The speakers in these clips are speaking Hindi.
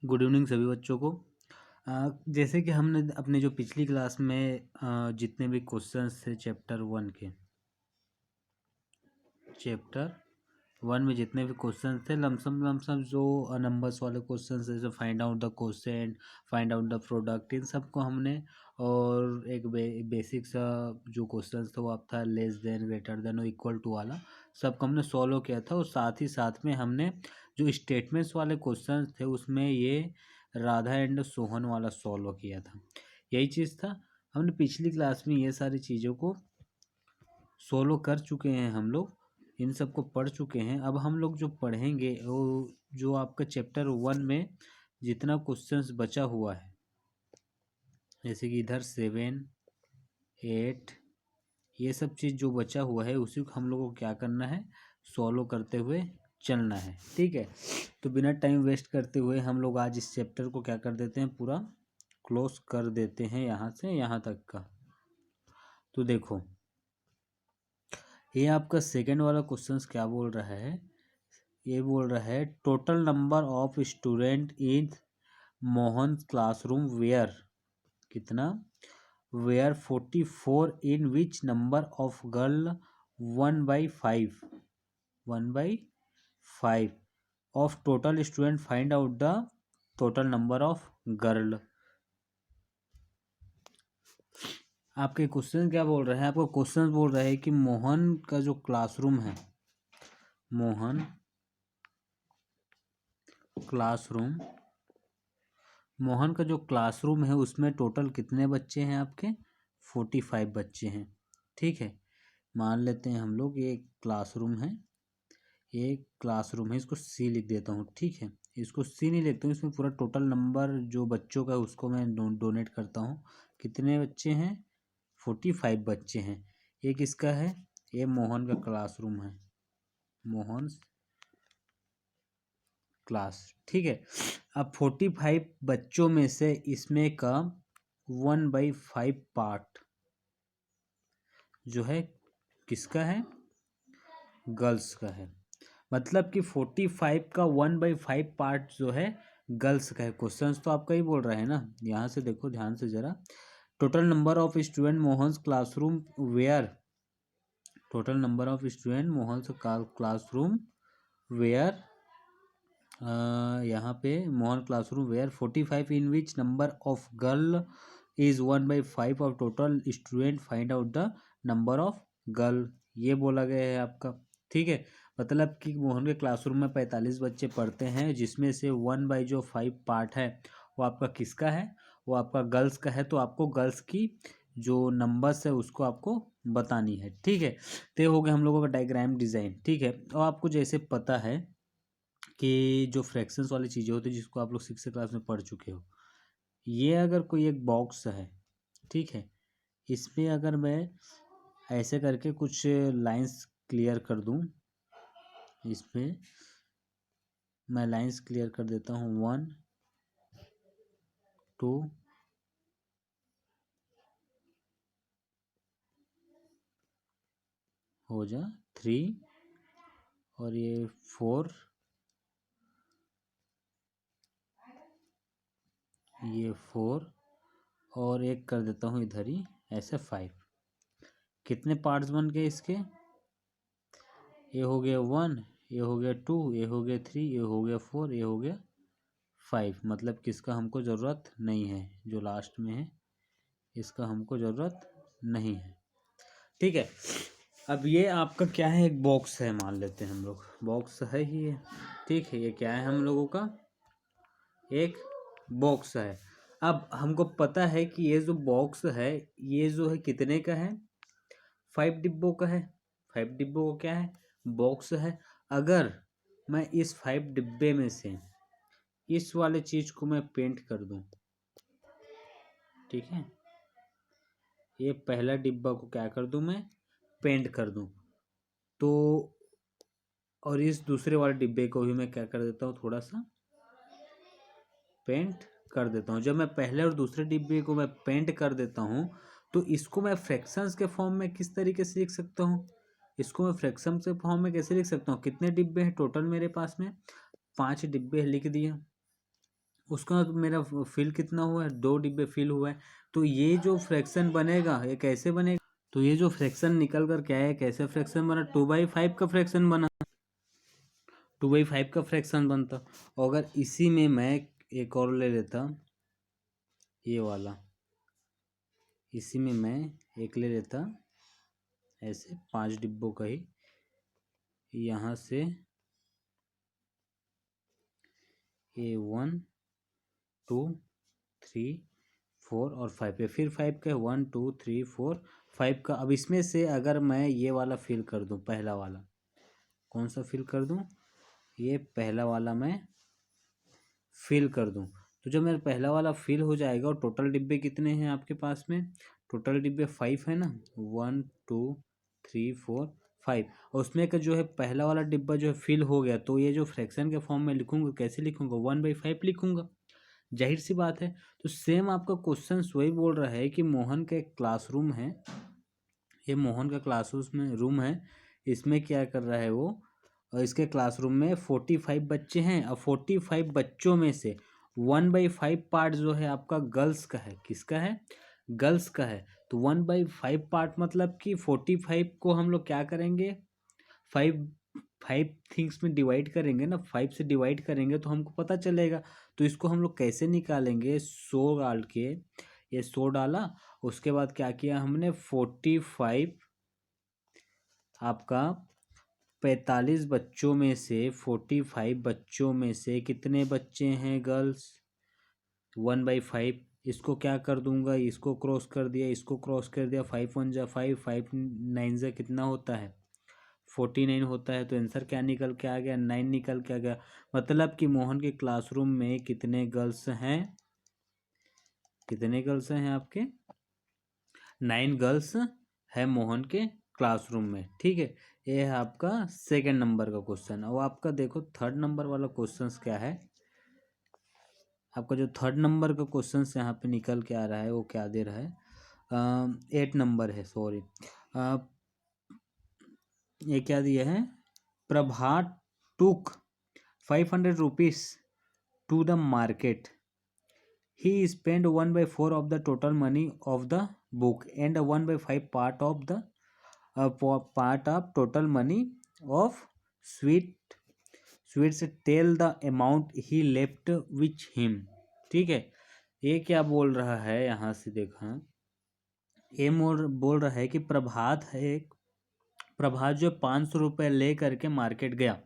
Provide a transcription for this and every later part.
गुड इवनिंग सभी बच्चों को। जैसे कि हमने अपने जो पिछली क्लास में जितने भी क्वेश्चंस थे चैप्टर वन में जितने भी क्वेश्चंस थे लमसम जो नंबर्स वाले क्वेश्चंस जैसे find out the quotient, find out the product, इन सबको हमने, और एक बेसिक सा जो क्वेश्चंस था वो आप था लेस देन, ग्रेटर देन और इक्वल टू वाला, सबको हमने सॉल्व किया था। और साथ ही साथ में हमने जो स्टेटमेंट्स वाले क्वेश्चंस थे उसमें ये राधा एंड सोहन वाला सॉल्व किया था। यही चीज़ था, हमने पिछली क्लास में ये सारी चीज़ों को सॉल्व कर चुके हैं, हम लोग इन सब को पढ़ चुके हैं। अब हम लोग जो पढ़ेंगे वो जो आपका चैप्टर वन में जितना क्वेश्चंस बचा हुआ है, जैसे कि इधर 7, 8, ये सब चीज़ जो बचा हुआ है उसी को हम लोग को क्या करना है, सॉल्व करते हुए चलना है। ठीक है, तो बिना टाइम वेस्ट करते हुए हम लोग आज इस चैप्टर को क्या कर देते हैं, पूरा क्लोज कर देते हैं यहाँ से यहाँ तक का। तो देखो ये आपका सेकंड वाला क्वेश्चंस क्या बोल रहा है, ये बोल रहा है total number of student in Mohan classroom were, कितना, were 44, in which number of girl 1/5 of total student, find out the total number of girl. आपके क्वेश्चन क्या बोल रहे हैं, आपका क्वेश्चन बोल रहा है कि मोहन का जो क्लासरूम है, मोहन का जो क्लासरूम है उसमें टोटल कितने बच्चे हैं आपके, 45 बच्चे हैं। ठीक है, मान लेते हैं हम लोग ये क्लासरूम है, इसको सी लिख देता हूँ। ठीक है, इसको सी नहीं लिखता हूँ, इसमें पूरा टोटल नंबर जो बच्चों का है उसको मैं डोनेट करता हूँ। कितने बच्चे हैं, 45 बच्चे हैं। ये किसका है, ये मोहन का क्लासरूम है, मोहन क्लास। ठीक है, अब 45 बच्चों में से इसमें का 1/5 पार्ट जो है किसका है, गर्ल्स का है। मतलब कि 45 का 1/5 पार्ट जो है गर्ल्स का है। क्वेश्चन तो आपका ही बोल रहा है ना, यहाँ से देखो ध्यान से जरा, total number of student Mohan's classroom were, total number of student Mohan's classroom were, यहाँ पे Mohan classroom were 45, in which number of girl is 1/5 of total student, find out the number of girl, ये बोला गया है आपका। ठीक है, मतलब कि मोहन के क्लासरूम में 45 बच्चे पढ़ते हैं, जिसमें से 1/5 पार्ट है वो आपका किसका है, वो आपका गर्ल्स का है। तो आपको गर्ल्स की जो नंबर्स है उसको आपको बतानी है। ठीक है, तो ये हो गया हम लोगों का डायग्राम डिज़ाइन। ठीक है, और आपको जैसे पता है कि जो फ्रैक्शंस वाली चीज़ें होती है जिसको आप लोग 6th क्लास में पढ़ चुके हो, ये अगर कोई एक बॉक्स है, ठीक है, इसमें अगर मैं ऐसे करके कुछ लाइंस क्लियर कर दूं, इसमें मैं लाइंस क्लियर कर देता हूँ 1, 2, हो जा 3, और ये 4, ये 4, और एक कर देता हूँ इधर ही ऐसे 5। कितने पार्ट्स बन गए इसके, ये हो गया 1, ये हो गया 2, ये हो गया 3, ये हो गया 4, ये हो गया 5। मतलब किसका हमको ज़रूरत नहीं है, जो लास्ट में है इसका हमको ज़रूरत नहीं है। ठीक है, अब ये आपका क्या है, एक बॉक्स है, मान लेते हैं हम लोग बॉक्स है ही है। ठीक है, ये क्या है, हम लोगों का एक बॉक्स है। अब हमको पता है कि ये जो बॉक्स है ये जो है कितने का है, 5 डिब्बों का है। 5 डिब्बों का क्या है, बॉक्स है। अगर मैं इस 5 डिब्बे में से इस वाले चीज को मैं पेंट कर दूं, ठीक है, ये पहला डिब्बा को क्या कर दूं, मैं पेंट कर दूं, तो और इस दूसरे वाले डिब्बे को भी मैं क्या कर देता हूँ, थोड़ा सा पेंट कर देता हूँ। जब मैं पहले और दूसरे डिब्बे को मैं पेंट कर देता हूँ तो इसको मैं फ्रैक्शंस के फॉर्म में किस तरीके से लिख सकता हूँ, इसको मैं फ्रैक्शन के फॉर्म में कैसे लिख सकता हूँ। कितने डिब्बे हैं टोटल मेरे पास में, 5 डिब्बे लिख दिए। उसका मेरा फिल कितना हुआ है, 2 डिब्बे फिल हुआ है। तो ये जो फ्रैक्शन बनेगा ये कैसे बनेगा, तो ये जो फ्रैक्शन निकल कर क्या है, कैसे फ्रैक्शन बना, 2/5 का फ्रैक्शन बना, 2/5 का फ्रैक्शन बनता। और अगर इसी में मैं एक और ले लेता, ये वाला, इसी में मैं एक ले लेता ऐसे 5 डिब्बों का ही, यहाँ से A1 2 3 4 और 5 है, फिर 5 का 1 2 3 4 5 का। अब इसमें से अगर मैं ये वाला फिल कर दूं, पहला वाला कौन सा फिल कर दूं, ये पहला वाला मैं फिल कर दूं, तो जब मेरा पहला वाला फिल हो जाएगा, और टोटल डिब्बे कितने हैं आपके पास में, टोटल डिब्बे 5 है ना, 1 2 3 4 5, और उसमें का जो है पहला वाला डिब्बा जो है फिल हो गया, तो ये जो फ्रैक्शन के फॉर्म में लिखूंगा, कैसे लिखूंगा, 1/5 लिखूंगा, जाहिर सी बात है। तो सेम आपका क्वेश्चन वही बोल रहा है कि मोहन का एक क्लासरूम है, ये मोहन का क्लासरूम में रूम है, इसमें क्या कर रहा है वो, और इसके क्लासरूम में 45 बच्चे हैं, और 45 बच्चों में से 1/5 पार्ट जो है आपका गर्ल्स का है, किसका है, गर्ल्स का है। तो 1/5 पार्ट मतलब कि 45 को हम लोग क्या करेंगे, 5 5 थिंग्स में डिवाइड करेंगे ना, 5 से डिवाइड करेंगे तो हमको पता चलेगा। तो इसको हम लोग कैसे निकालेंगे, 100 डाल के, ये 100 डाला, उसके बाद क्या किया हमने, 45 आपका 45 बच्चों में से, 45 बच्चों में से कितने बच्चे हैं गर्ल्स, 1/5, इसको क्या कर दूंगा, इसको क्रॉस कर दिया, इसको क्रॉस कर दिया, 5 1 जा 5, 5 9 जा कितना होता है, 49 होता है। तो आंसर क्या निकल के आ गया, 9 निकल के आ गया। मतलब कि मोहन के क्लासरूम में कितने गर्ल्स हैं, कितने गर्ल्स हैं आपके, 9 गर्ल्स है मोहन के क्लासरूम में, ठीक है। ये है आपका सेकंड नंबर का क्वेश्चन। अब आपका देखो थर्ड नंबर वाला क्वेश्चन क्या है, आपका जो थर्ड नंबर का क्वेश्चन यहाँ पे निकल के आ रहा है वो क्या दे रहा है, 8 नंबर है, सॉरी, ये क्या दिया है, प्रभात टुक 500 rupees to the market. He spent 1/4 of the total money of the book and a 1/5 part of the part of total money of sweets. Tell the amount he left with him. ठीक है, ये क्या बोल रहा है यहाँ से देखा, ये बोल रहा है कि प्रभात है, प्रभात जो 500 रुपये ले करके मार्केट गया,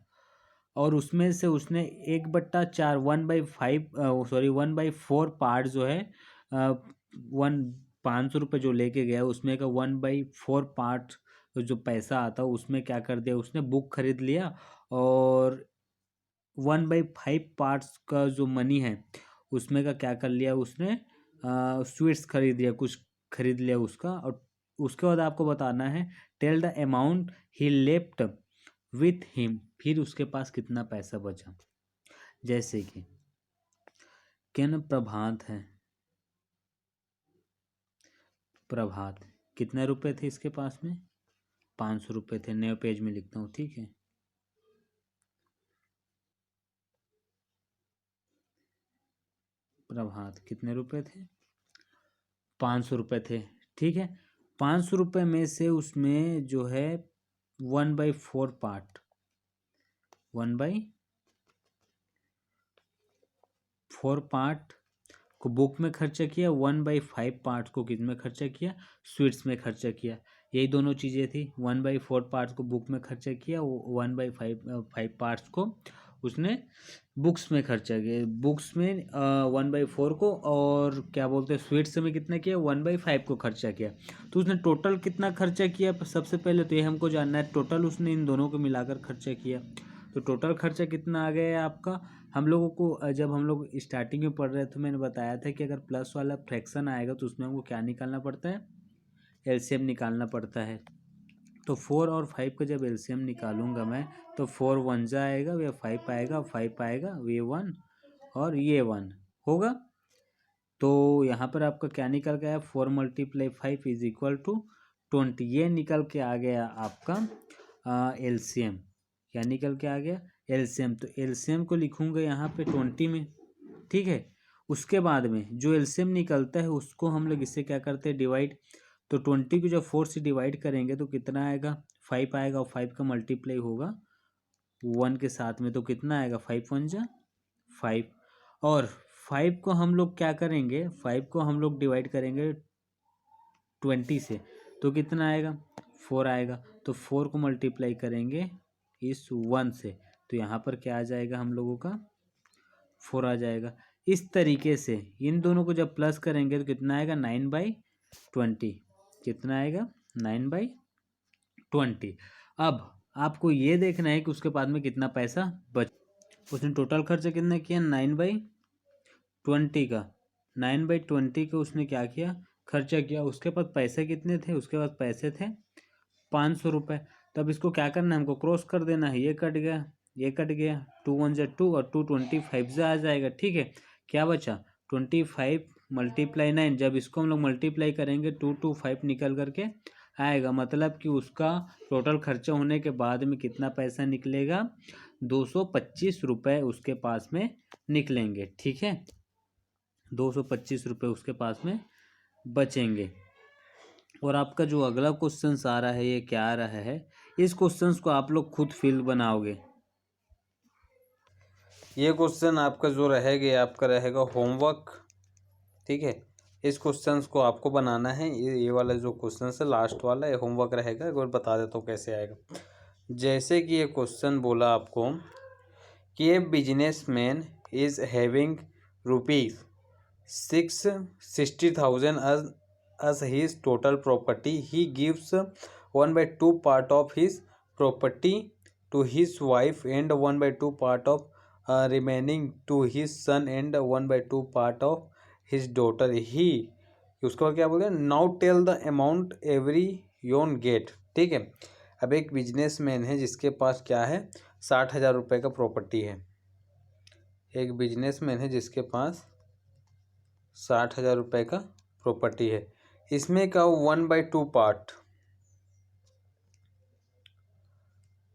और उसमें से उसने 1/4 1/5 सॉरी 1/4 पार्ट जो है, 500 रुपये जो लेके गया उसमें का 1/4 पार्ट जो पैसा आता उसमें क्या कर दिया उसने, बुक खरीद लिया, और 1/5 पार्ट्स का जो मनी है उसमें का क्या कर लिया उसने, स्वीट्स खरीद लिया, कुछ खरीद लिया उसका। और उसके बाद आपको बताना है tell the amount he left with him, फिर उसके पास कितना पैसा बचा। जैसे कि किन प्रभात है, प्रभात कितने रुपए थे इसके पास में, 500 रुपये थे, नए पेज में लिखता हूँ, ठीक है। प्रभात कितने रुपए थे, 500 रुपये थे, ठीक है। 500 रुपये में से उसमें जो है 1/4 पार्ट, 1/4 पार्ट को बुक में खर्चा किया, 1/5 पार्ट को किस में खर्चा किया, स्वीट्स में खर्चा किया। यही दोनों चीज़ें थी, 1/4 पार्ट्स को बुक में खर्चा किया, 1/5 पार्ट्स को उसने बुक्स में खर्चा किया, बुक्स में 1/4 को, और क्या बोलते हैं स्वीट्स में कितना किया, 1/5 को खर्चा किया। तो उसने टोटल कितना खर्चा किया, सबसे पहले तो ये हमको जानना है, टोटल उसने इन दोनों को मिलाकर खर्चा किया। तो टोटल खर्चा कितना आ गया है आपका, हम लोगों को जब हम लोग स्टार्टिंग में पढ़ रहे थे मैंने बताया था कि अगर प्लस वाला फ्रैक्शन आएगा तो उसमें हमको क्या निकालना पड़ता है, एलसीएम निकालना पड़ता है। तो 4 और 5 का जब एलसीएम निकालूंगा मैं, तो 4 1 जा आएगा, वे 5 आएगा, 5 आएगा, वे 1 और ये 1 होगा। तो यहाँ पर आपका क्या निकल गया, 4 × 5 इज इक्वल टू 20, ये निकल के आ गया आपका एलसीएम। क्या निकल के आ गया, एलसीएम। तो एलसीएम को लिखूंगा यहाँ पे 20 में, ठीक है। उसके बाद में जो एलसीएम निकलता है उसको हम लोग इससे क्या करते हैं, डिवाइड। तो 20 को जब 4 से डिवाइड करेंगे तो कितना आएगा, 5 आएगा, और 5 का मल्टीप्लाई होगा 1 के साथ में, तो कितना आएगा, 5 1 जा 5। और 5 को हम लोग क्या करेंगे, 5 को हम लोग डिवाइड करेंगे 20 से, तो कितना आएगा, 4 आएगा। तो 4 को मल्टीप्लाई करेंगे इस 1 से, तो यहाँ पर क्या आ जाएगा हम लोगों का, 4 आ जाएगा। इस तरीके से इन दोनों को जब प्लस करेंगे तो कितना आएगा, 9/20। कितना आएगा, 9/20। अब आपको ये देखना है कि उसके बाद में कितना पैसा बच। उसने टोटल खर्च कितना किया, 9/20 का, 9/20 का उसने क्या किया, खर्चा किया। उसके पास पैसे कितने थे, उसके पास पैसे थे 500 रुपये। तब इसको क्या करना है, हमको क्रॉस कर देना है, ये कट गया, ये कट गया, 2 1 जा 2 और 2 25 से आ जाएगा। ठीक है, क्या बचा, 25 × 9। जब इसको हम लोग मल्टीप्लाई करेंगे 225 निकल करके आएगा, मतलब कि उसका टोटल खर्चा होने के बाद में कितना पैसा निकलेगा, 225 रुपये उसके पास में निकलेंगे। ठीक है, 225 रुपये उसके पास में बचेंगे। और आपका जो अगला क्वेश्चन आ रहा है, ये क्या आ रहा है, इस क्वेश्चन को आप लोग खुद फिल बनाओगे। ये क्वेश्चन आपका जो रहेगा, आपका रहेगा होमवर्क। ठीक है, इस क्वेश्चन को आपको बनाना है। ये वाला जो क्वेश्चन है लास्ट वाला, ये होमवर्क रहेगा। एक बार बता देता हूँ कैसे आएगा। जैसे कि ये क्वेश्चन बोला आपको कि a businessman is having ₹660,000 as his total property. He gives 1/2 part of his property to his wife and 1/2 part of remaining to his son and 1/2 part of his daughter. He उसको क्या बोलते हैं, now tell the amount every one get. ठीक है, अब एक बिजनेसमैन है जिसके पास क्या है, 60,000 रुपये का प्रॉपर्टी है। एक बिजनेसमैन है जिसके पास 60,000 रुपये का प्रॉपर्टी है। इसमें का 1/2 पार्ट,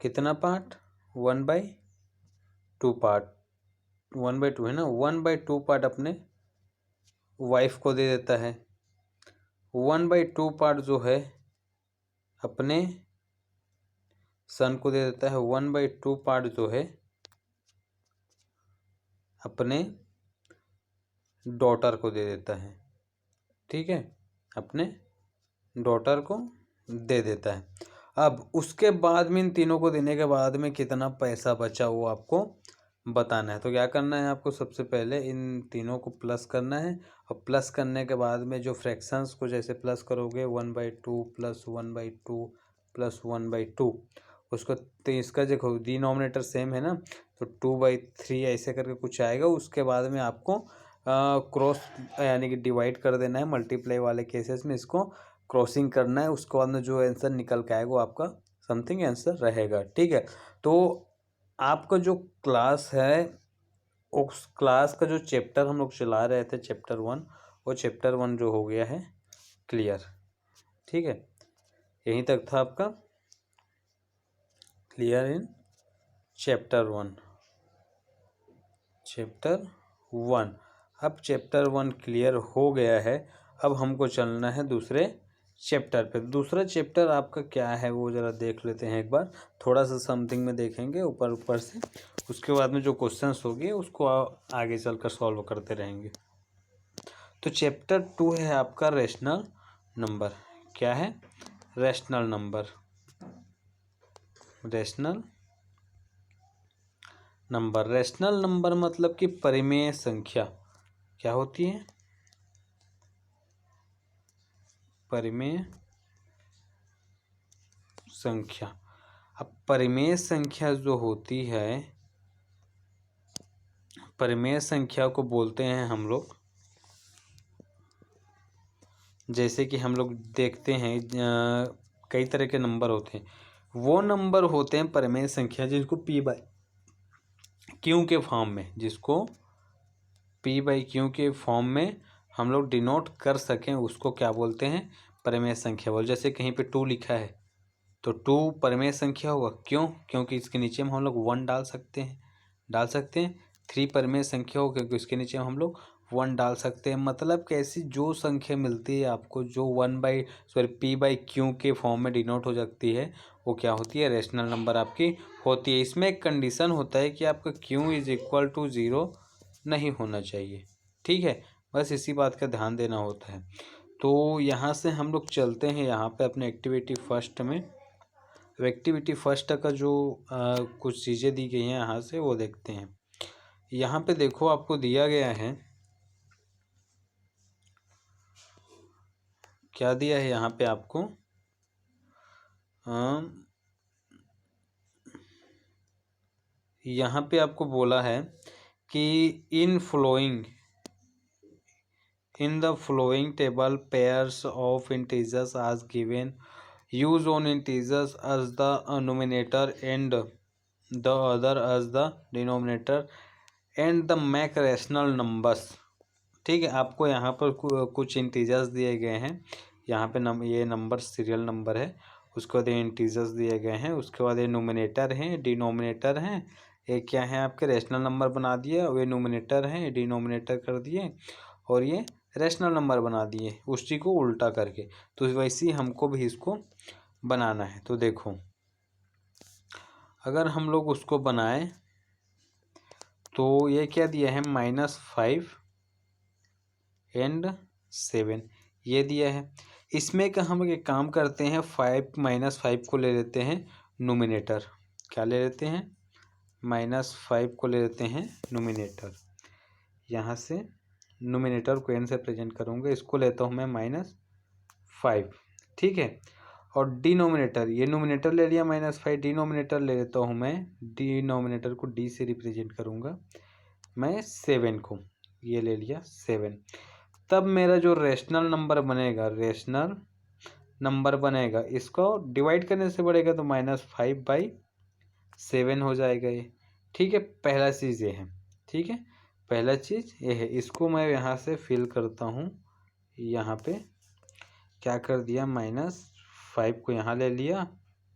कितना पार्ट, 1/2 पार्ट, 1/2 है ना, 1/2 पार्ट अपने वाइफ को दे देता है। 1/2 पार्ट जो है अपने सन को दे देता है। 1/2 पार्ट जो है अपने डॉटर को दे देता है। ठीक है, अपने डॉटर को दे देता है। अब उसके बाद में इन तीनों को देने के बाद में कितना पैसा बचा वो आपको बताना है। तो क्या करना है आपको, सबसे पहले इन तीनों को प्लस करना है। और प्लस करने के बाद में जो फ्रैक्शंस को जैसे प्लस करोगे, 1/2 + 1/2 + 1/2, उसको तो इसका देखो डिनोमिनेटर सेम है ना, तो 2/3 ऐसे करके कुछ आएगा। उसके बाद में आपको क्रॉस यानी कि डिवाइड कर देना है। मल्टीप्लाई वाले केसेस में इसको क्रॉसिंग करना है। उसके बाद में जो आंसर निकल के आएगा वो आपका समथिंग आंसर रहेगा। ठीक है, तो आपका जो क्लास है, उस क्लास का जो चैप्टर हम लोग चला रहे थे, चैप्टर 1, वो चैप्टर 1 जो हो गया है क्लियर। ठीक है, यहीं तक था आपका क्लियर इन चैप्टर 1। चैप्टर 1, अब चैप्टर 1 क्लियर हो गया है। अब हमको चलना है दूसरे चैप्टर पे। दूसरा चैप्टर आपका क्या है वो ज़रा देख लेते हैं एक बार, थोड़ा सा समथिंग में देखेंगे ऊपर ऊपर से। उसके बाद में जो क्वेश्चंस होंगे उसको आगे चलकर सॉल्व करते रहेंगे। तो चैप्टर 2 है आपका रेशनल नंबर। क्या है, rational number. Rational number, rational number मतलब कि परिमेय संख्या। क्या होती है, परिमेय संख्या। अब परिमेय संख्या जो होती है, परिमेय संख्या को बोलते हैं हम लोग, जैसे कि हम लोग देखते हैं कई तरह के नंबर होते हैं, वो नंबर होते हैं परिमेय संख्या जिसको P/Q के फॉर्म में, जिसको P/Q के फॉर्म में हम लोग डिनोट कर सकें, उसको क्या बोलते हैं, परिमेय संख्या बोल। जैसे कहीं पे 2 लिखा है तो 2 परिमेय संख्या होगा। क्यों, क्योंकि इसके नीचे में हम लोग 1 डाल सकते हैं। 3 परिमेय संख्या हो क्योंकि इसके नीचे हम लोग 1 डाल सकते हैं। मतलब कैसी जो संख्या मिलती है आपको, जो P/Q के फॉर्म में डिनोट हो सकती है, वो क्या होती है, रेशनल नंबर आपकी होती है। इसमें एक कंडीशन होता है कि आपका Q = 0 नहीं होना चाहिए, ठीक है। बस इसी बात का ध्यान देना होता है। तो यहाँ से हम लोग चलते हैं यहाँ पे अपने एक्टिविटी फर्स्ट में। एक्टिविटी फर्स्ट का जो कुछ चीज़ें दी गई हैं यहाँ से वो देखते हैं। यहाँ पे देखो आपको दिया गया है, क्या दिया है यहाँ पे आपको, यहाँ पे आपको बोला है कि in the flowing table pairs of integers as given, use on integers as the numerator and the other as the denominator and the make rational numbers। ठीक है, आपको यहाँ पर कुछ इंटीजर्स दिए गए हैं। यहाँ पे ये नंबर सीरियल नंबर है, उसके बाद ये इंटीजर्स दिए गए हैं, उसके बाद ये नोमिनेटर हैं, डिनोमिनेटर हैं। ये क्या है, आपके रेशनल नंबर बना दिए, वे नोमिनेटर हैं, डिनोमिनेटर कर दिए, और ये रेशनल नंबर बना दिए उसी को उल्टा करके। तो वैसे ही हमको भी इसको बनाना है। तो देखो, अगर हम लोग उसको बनाएं तो ये क्या दिया है, -5 and 7 ये दिया है। इसमें का हम एक काम करते हैं, 5 को ले लेते हैं नोमिनेटर। क्या ले लेते हैं, -5 को ले लेते हैं नोमिनेटर। यहाँ से नोमिनेटर को n से प्रेजेंट करूँगा, इसको लेता हूँ मैं -5, ठीक है। और डिनोमिनेटर, ये नोमिनेटर ले लिया -5, डिनोमिनेटर ले लेता हूँ मैं, डिनोमिनेटर को d से रिप्रेजेंट करूँगा मैं 7 को, ये ले लिया 7। तब मेरा जो रेशनल नंबर बनेगा, इसको डिवाइड करने से बढ़ेगा तो -5/7 हो जाएगा ये, ठीक है। पहला चीज़ ये है, ठीक है, पहला चीज़ ये है। इसको मैं यहाँ से फिल करता हूँ। यहाँ पे क्या कर दिया, -5 को यहाँ ले लिया,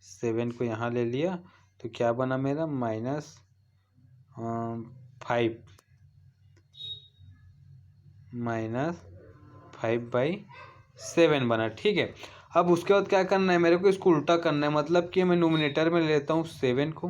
7 को यहाँ ले लिया, तो क्या बना मेरा, -5/7 बना, ठीक है। अब उसके बाद क्या करना है मेरे को, इसको उल्टा करना है। मतलब कि मैं नोमिनेटर में ले लेता हूँ 7 को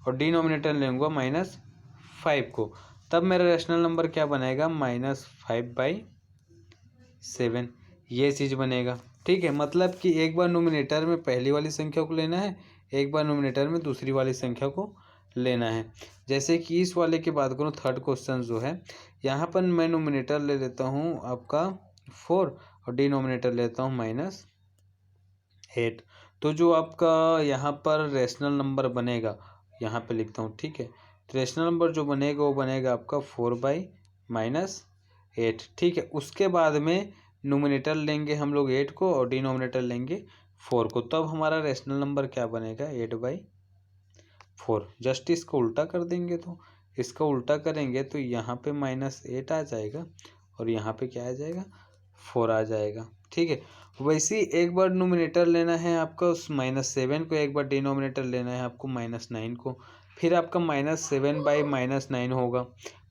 और डिनोमिनेटर लूँगा -5 को। तब मेरा रेशनल नंबर क्या बनेगा, -5/7 ये चीज़ बनेगा, ठीक है। मतलब कि एक बार नोमिनेटर में पहली वाली संख्या को लेना है, एक बार नोमिनेटर में दूसरी वाली संख्या को लेना है। जैसे कि इस वाले की बात करूँ, थर्ड क्वेश्चन जो है, यहाँ पर मैं नोमिनेटर ले लेता हूँ आपका 4 और डिनोमिनेटर लेता हूँ -8। तो जो आपका यहाँ पर रेशनल नंबर बनेगा, यहाँ पे लिखता हूँ, ठीक है। तो रेशनल नंबर जो बनेगा वो बनेगा आपका 4/-8, ठीक है। उसके बाद में नोमिनेटर लेंगे हम लोग 8 को और डिनोमिनेटर लेंगे 4 को, तब हमारा रेशनल नंबर क्या बनेगा, 8/4। जस्ट इसको उल्टा कर देंगे, तो इसका उल्टा करेंगे तो यहाँ पे -8 आ जाएगा और यहाँ पे क्या आ जाएगा, 4 आ जाएगा, ठीक है। वैसे ही एक बार नोमिनेटर लेना है आपका उस -7 को, एक बार डिनोमिनेटर लेना है आपको -9 को, फिर आपका -7/-9 होगा,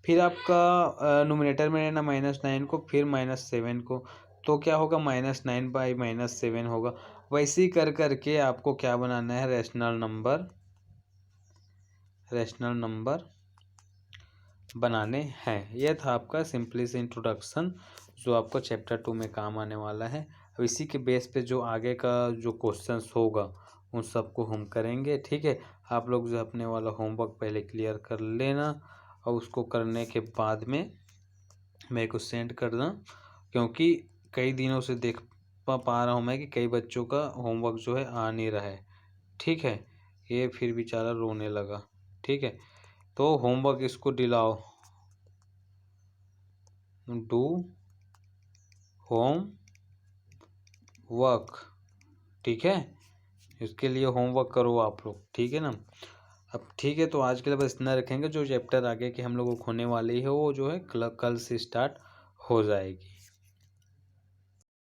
फिर आपका नोमिनेटर में लेना -9 को, फिर -7 को, तो क्या होगा, -9/-7 होगा। वैसे ही कर करके आपको क्या बनाना है, रेशनल नंबर बनाने हैं। यह था आपका सिंपली से इंट्रोडक्शन, जो आपको चैप्टर 2 में काम आने वाला है। अब इसी के बेस पे जो आगे का जो क्वेश्चंस होगा उन सबको हम करेंगे, ठीक है। आप लोग जो अपने वाला होमवर्क पहले क्लियर कर लेना और उसको करने के बाद में मेरे को सेंड करना, क्योंकि कई दिनों से देख पा रहा हूँ मैं कि कई बच्चों का होमवर्क जो है आ नहीं रहा है, ठीक है। ये फिर बेचारा रोने लगा, ठीक है। तो होमवर्क इसको दिलाओ, डू होम वर्क, ठीक है। इसके लिए होमवर्क करो आप लोग, ठीक है ना। अब ठीक है, तो आज के लिए बस इतना रखेंगे। जो चैप्टर आगे के हम लोगों को होने वाली है वो जो है कल से स्टार्ट हो जाएगी।